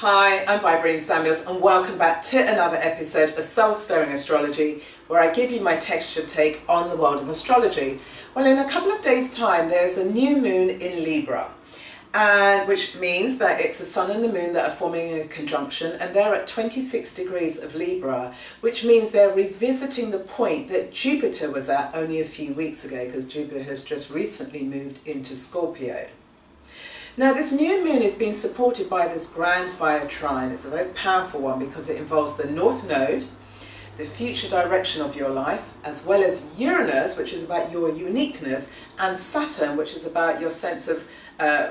Hi, I'm Bybreen Samuels and welcome back to another episode of Soul Stirring Astrology, where I give you my textured take on the world of astrology. Well, in a couple of days' time there's a new moon in Libra, and which means that it's the sun and the moon that are forming a conjunction, and they're at 26 degrees of Libra, which means they're revisiting the point that Jupiter was at only a few weeks ago, because Jupiter has just recently moved into Scorpio. Now, this new moon is being supported by this grand fire trine. It's a very powerful one because it involves the North Node, the future direction of your life, as well as Uranus, which is about your uniqueness, and Saturn, which is about your sense of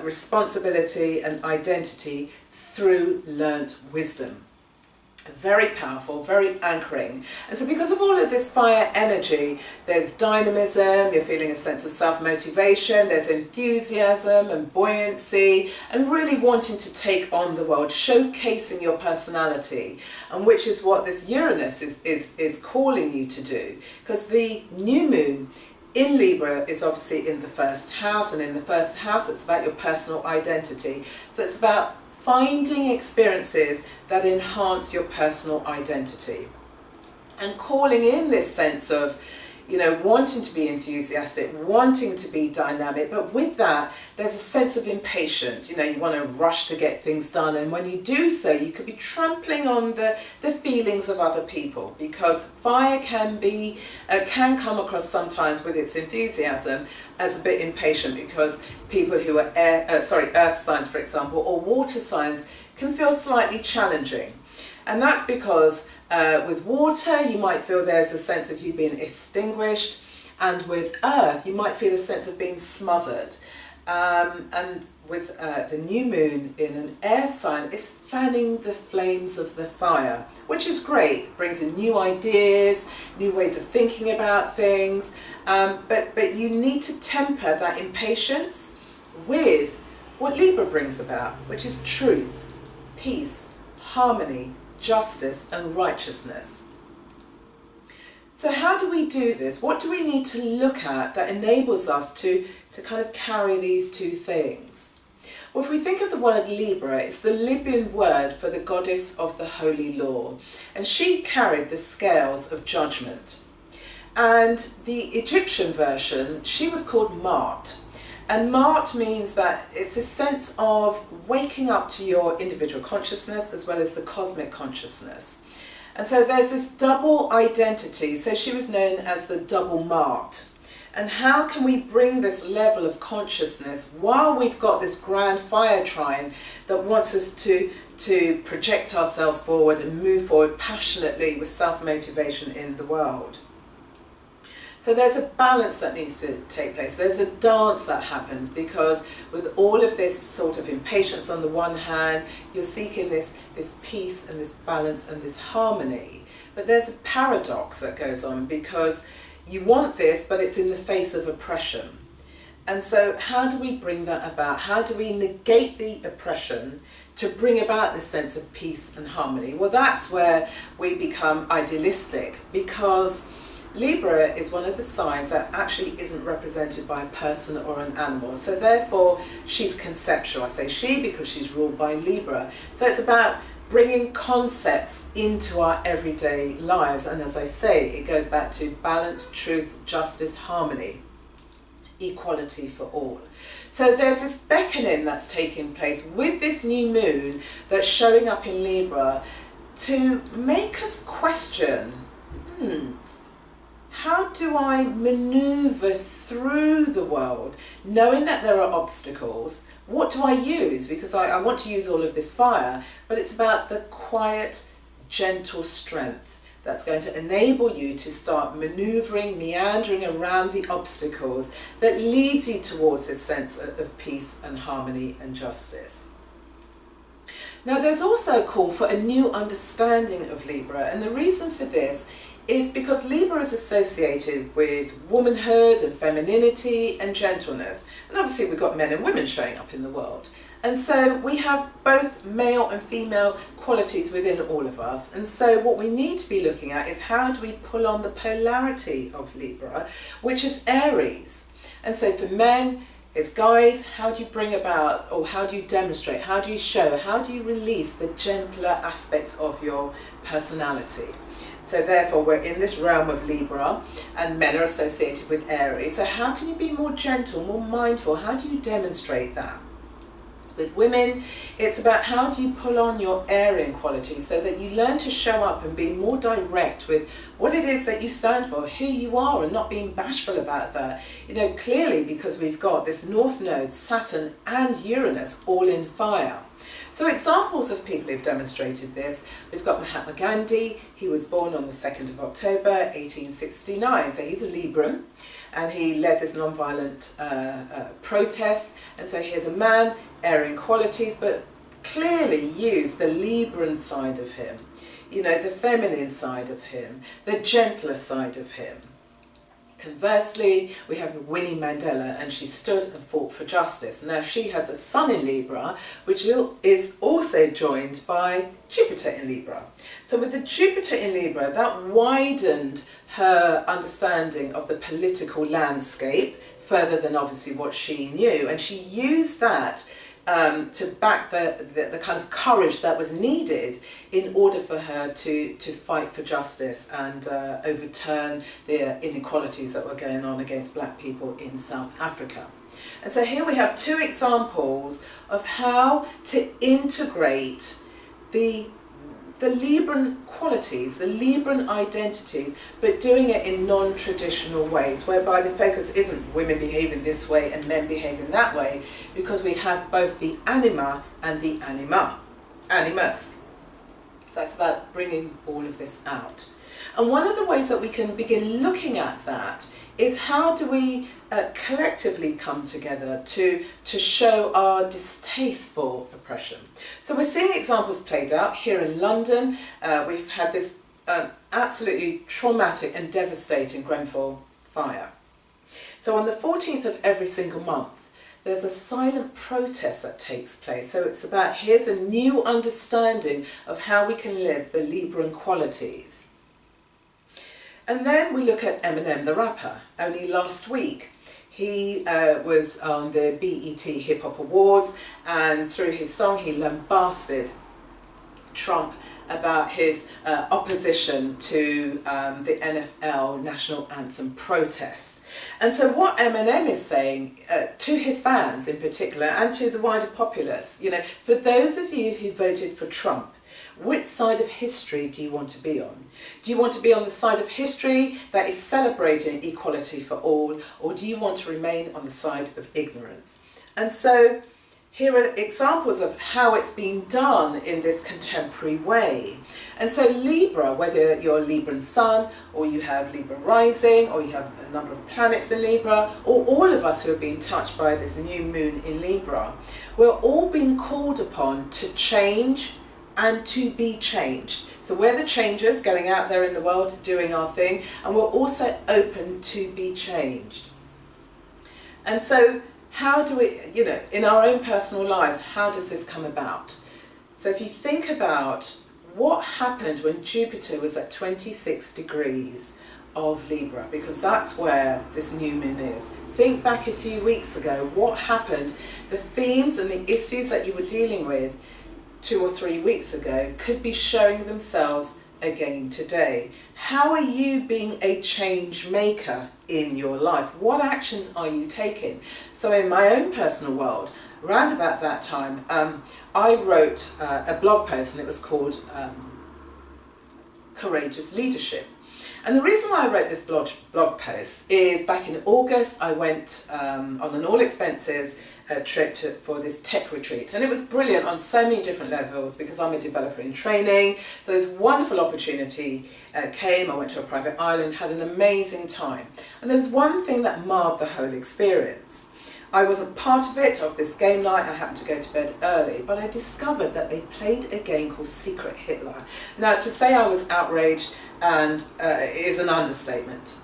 responsibility and identity through learnt wisdom. Very powerful, very anchoring. And so because of all of this fire energy, there's dynamism, you're feeling a sense of self-motivation, there's enthusiasm and buoyancy, and really wanting to take on the world, showcasing your personality, and which is what this Uranus is calling you to do. Because the new moon in Libra is obviously in the first house, and in the first house it's about your personal identity. So it's about finding experiences that enhance your personal identity and calling in this sense of, wanting to be enthusiastic, wanting to be dynamic, but with that there's a sense of impatience. You want to rush to get things done, and when you do so you could be trampling on the feelings of other people, because fire can come across sometimes with its enthusiasm as a bit impatient, because people who are earth signs, for example, or water signs can feel slightly challenging. And that's because with water you might feel there's a sense of you being extinguished, and with earth you might feel a sense of being smothered. And with the new moon in an air sign, it's fanning the flames of the fire, which is great. It brings in new ideas, new ways of thinking about things, but you need to temper that impatience with what Libra brings about, which is truth, peace, harmony, justice and righteousness. So how do we do this? What do we need to look at that enables us to kind of carry these two things? Well, if we think of the word Libra, it's the Libyan word for the goddess of the holy law, and she carried the scales of judgment. And the Egyptian version, she was called Mart. And Mart means that it's a sense of waking up to your individual consciousness as well as the cosmic consciousness. And so there's this double identity. So she was known as the double Mart. And how can we bring this level of consciousness while we've got this grand fire trine that wants us to project ourselves forward and move forward passionately with self-motivation in the world? So there's a balance that needs to take place. There's a dance that happens, because with all of this sort of impatience on the one hand, you're seeking this peace and this balance and this harmony. But there's a paradox that goes on, because you want this, but it's in the face of oppression. And so how do we bring that about? How do we negate the oppression to bring about this sense of peace and harmony? Well, that's where we become idealistic, because Libra is one of the signs that actually isn't represented by a person or an animal. So therefore, she's conceptual. I say she because she's ruled by Libra. So it's about bringing concepts into our everyday lives. And as I say, it goes back to balance, truth, justice, harmony, equality for all. So there's this beckoning that's taking place with this new moon that's showing up in Libra to make us question, how do I maneuver through the world, knowing that there are obstacles? What do I use? Because I want to use all of this fire, but it's about the quiet, gentle strength that's going to enable you to start maneuvering, meandering around the obstacles that leads you towards this sense of peace and harmony and justice. Now, there's also a call for a new understanding of Libra, and the reason for this is because Libra is associated with womanhood and femininity and gentleness. And obviously we've got men and women showing up in the world. And so we have both male and female qualities within all of us. And so what we need to be looking at is, how do we pull on the polarity of Libra, which is Aries. And so for men, It's guys, how do you bring about, or how do you demonstrate, how do you show, how do you release the gentler aspects of your personality? So therefore we're in this realm of Libra, and men are associated with Aries. So how can you be more gentle, more mindful? How do you demonstrate that? With women, it's about how do you pull on your Aryan qualities so that you learn to show up and be more direct with what it is that you stand for, who you are, and not being bashful about that. You know, clearly because we've got this North Node, Saturn and Uranus all in fire. So examples of people who've demonstrated this, we've got Mahatma Gandhi. He was born on the 2nd of October 1869, so he's a Libran, and he led this non-violent protest. And so here's a man, Aryan qualities, but clearly used the Libran side of him, you know, the feminine side of him, the gentler side of him. Conversely, we have Winnie Mandela, and she stood and fought for justice. Now she has a sun in Libra, which is also joined by Jupiter in Libra. So with the Jupiter in Libra, that widened her understanding of the political landscape further than obviously what she knew, and she used that to back the kind of courage that was needed in order for her to fight for justice and overturn the inequalities that were going on against black people in South Africa. And so here we have two examples of how to integrate the Libran qualities, the Libran identity, but doing it in non-traditional ways, whereby the focus isn't women behaving this way and men behaving that way, because we have both the anima and the animus. So it's about bringing all of this out. And one of the ways that we can begin looking at that is how do we collectively come together to show our distaste for oppression. So we're seeing examples played out here in London. We've had this absolutely traumatic and devastating Grenfell fire. So on the 14th of every single month, there's a silent protest that takes place. So it's about, here's a new understanding of how we can live the Libran qualities. And then we look at Eminem, the rapper. Only last week, he was on the BET Hip Hop Awards, and through his song, he lambasted Trump about his opposition to the NFL National Anthem protest. And so what Eminem is saying to his fans in particular, and to the wider populace, you know, for those of you who voted for Trump, which side of history do you want to be on? Do you want to be on the side of history that is celebrating equality for all, or do you want to remain on the side of ignorance? And so here are examples of how it's being done in this contemporary way. And so Libra, whether you're Libran sun, or you have Libra rising, or you have a number of planets in Libra, or all of us who have been touched by this new moon in Libra, we're all being called upon to change and to be changed. So we're the changers going out there in the world doing our thing, and we're also open to be changed. And so how do we, you know, in our own personal lives, how does this come about? So if you think about what happened when Jupiter was at 26 degrees of Libra, because that's where this new moon is. Think back a few weeks ago, what happened? The themes and the issues that you were dealing with 2 or 3 weeks ago could be showing themselves again today. How are you being a change maker in your life? What actions are you taking? So in my own personal world, around about that time, I wrote a blog post, and it was called Courageous Leadership. And the reason why I wrote this blog post is back in August, I went on an all expenses trip for this tech retreat, and it was brilliant on so many different levels because I'm a developer in training. So this wonderful opportunity came. I went to a private island, had an amazing time, and there was one thing that marred the whole experience. I wasn't part of it, of this game night. I happened to go to bed early, but I discovered that they played a game called Secret Hitler. Now, to say I was outraged and is an understatement.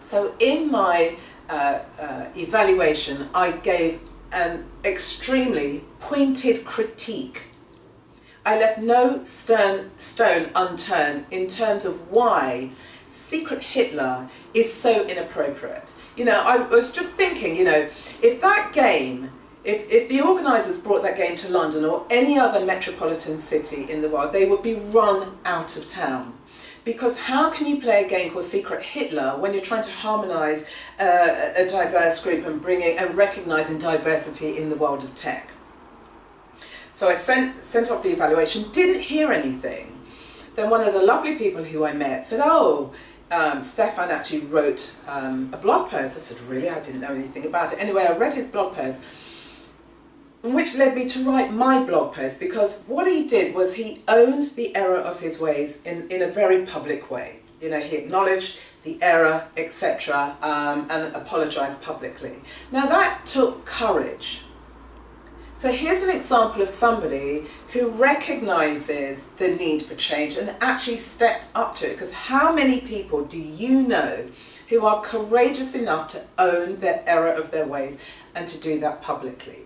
So in my evaluation, I gave an extremely pointed critique. I left no stone unturned in terms of why Secret Hitler is so inappropriate. You know, I was just thinking, you know, if that game, if the organisers brought that game to London or any other metropolitan city in the world, they would be run out of town. Because how can you play a game called Secret Hitler when you're trying to harmonise a diverse group and bringing and recognising diversity in the world of tech? So I sent off the evaluation, didn't hear anything. Then one of the lovely people who I met said, oh, Stefan actually wrote a blog post. I said, really? I didn't know anything about it. Anyway, I read his blog post, which led me to write my blog post, because what he did was he owned the error of his ways in a very public way. You know, he acknowledged the error, etc., and apologised publicly. Now that took courage. So here's an example of somebody who recognises the need for change and actually stepped up to it. Because how many people do you know who are courageous enough to own their error of their ways and to do that publicly?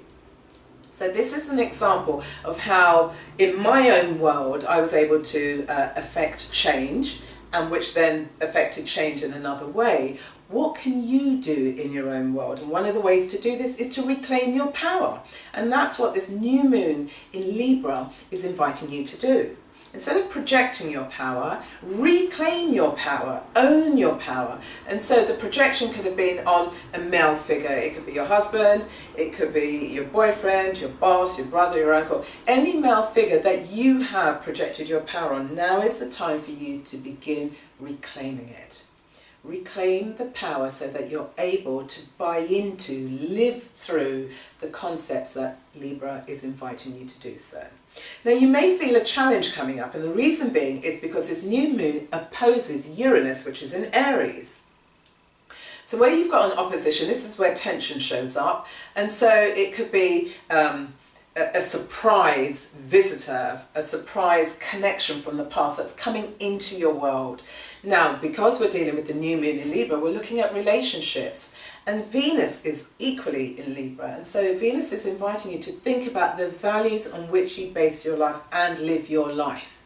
So this is an example of how, in my own world, I was able to affect change, and which then affected change in another way. What can you do in your own world? And one of the ways to do this is to reclaim your power. And that's what this new moon in Libra is inviting you to do. Instead of projecting your power, reclaim your power, own your power. And so the projection could have been on a male figure. It could be your husband, it could be your boyfriend, your boss, your brother, your uncle. Any male figure that you have projected your power on, now is the time for you to begin reclaiming it. Reclaim the power so that you're able to buy into, live through the concepts that Libra is inviting you to do so. Now you may feel a challenge coming up, and the reason being is because this new moon opposes Uranus, which is in Aries. So where you've got an opposition, this is where tension shows up, and so it could be a surprise visitor, a surprise connection from the past that's coming into your world. Now, because we're dealing with the new moon in Libra, we're looking at relationships, and Venus is equally in Libra, and so Venus is inviting you to think about the values on which you base your life and live your life.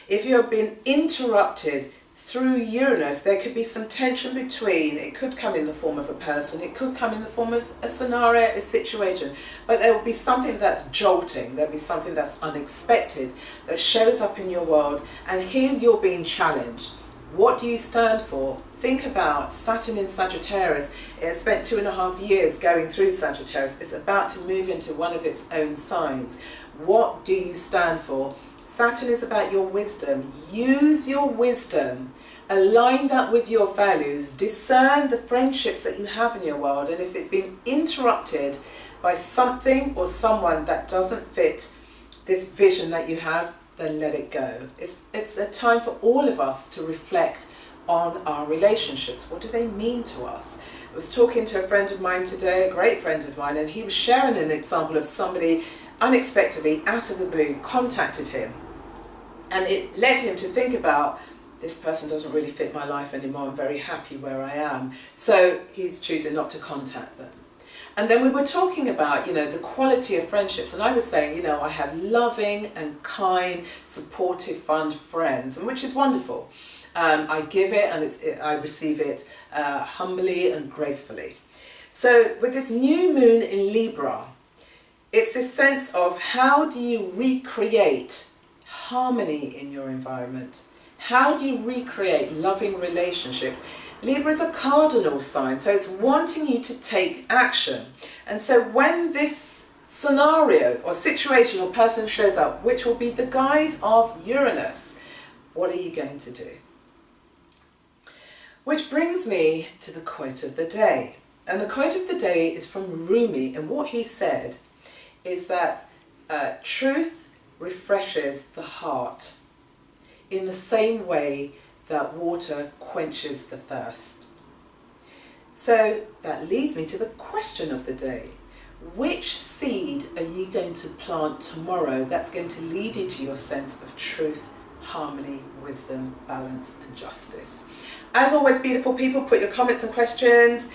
If you have been interrupted through Uranus, there could be some tension between, it could come in the form of a person, it could come in the form of a scenario, a situation, but there will be something that's jolting, there'll be something that's unexpected that shows up in your world, and here you're being challenged. What do you stand for? Think about Saturn in Sagittarius. It has spent 2.5 years going through Sagittarius. It's about to move into one of its own signs. What do you stand for? Saturn is about your wisdom. Use your wisdom. Align that with your values. Discern the friendships that you have in your world. And if it's been interrupted by something or someone that doesn't fit this vision that you have, then let it go. It's a time for all of us to reflect on our relationships. What do they mean to us? I was talking to a friend of mine today, a great friend of mine, and he was sharing an example of somebody unexpectedly, out of the blue, contacted him. And it led him to think about, this person doesn't really fit my life anymore, I'm very happy where I am. So he's choosing not to contact them. And then we were talking about, you know, the quality of friendships. And I was saying, you know, I have loving and kind, supportive, fun friends, and which is wonderful. I give it and I receive it humbly and gracefully. So with this new moon in Libra, it's this sense of how do you recreate harmony in your environment? How do you recreate loving relationships? Libra is a cardinal sign, so it's wanting you to take action. And so when this scenario or situation or person shows up, which will be the guise of Uranus, what are you going to do? Which brings me to the quote of the day. And the quote of the day is from Rumi, and what he said is that truth refreshes the heart in the same way that water quenches the thirst. So that leads me to the question of the day. Which seed are you going to plant tomorrow that's going to lead you to your sense of truth, harmony, wisdom, balance and justice? As always, beautiful people, put your comments and questions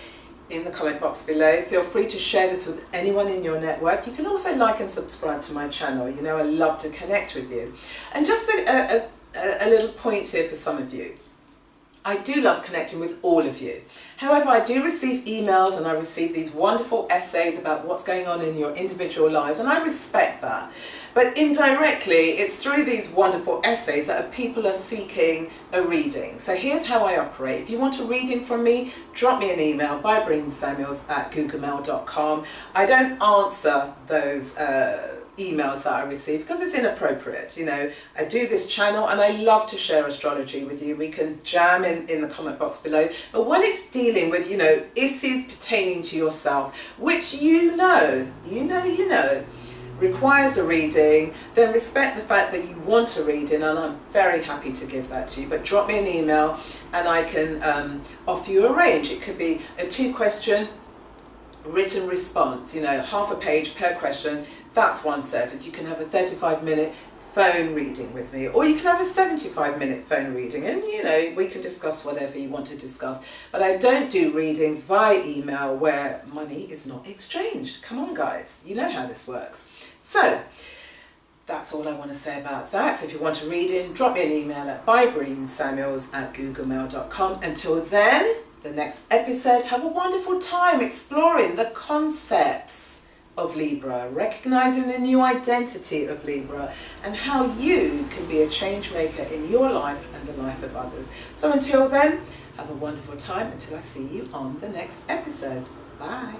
in the comment box below. Feel free to share this with anyone in your network. You can also like and subscribe to my channel. You know I love to connect with you. And just a little point here for some of you. I do love connecting with all of you. However, I do receive emails and I receive these wonderful essays about what's going on in your individual lives, and I respect that. But indirectly, it's through these wonderful essays that people are seeking a reading. So here's how I operate. If you want a reading from me, drop me an email, bybreensamuels@googlemail.com. I don't answer those emails that I receive because it's inappropriate. You know, I do this channel and I love to share astrology with you. We can jam in the comment box below. But when it's dealing with, you know, issues pertaining to yourself, which you know, requires a reading, then respect the fact that you want a reading, and I'm very happy to give that to you. But drop me an email and I can offer you a range. It could be a 2-question written response, you know, half a page per question. That's one service. You can have a 35-minute phone reading with me, or you can have a 75-minute phone reading, and you know, we can discuss whatever you want to discuss. But I don't do readings via email where money is not exchanged. Come on guys, you know how this works. So that's all I want to say about that. So if you want a reading, drop me an email at bybreensamuels@googlemail.com. Until then, the next episode, have a wonderful time exploring the concepts of Libra, recognizing the new identity of Libra, and how you can be a change maker in your life and the life of others. So until then, have a wonderful time until I see you on the next episode. Bye.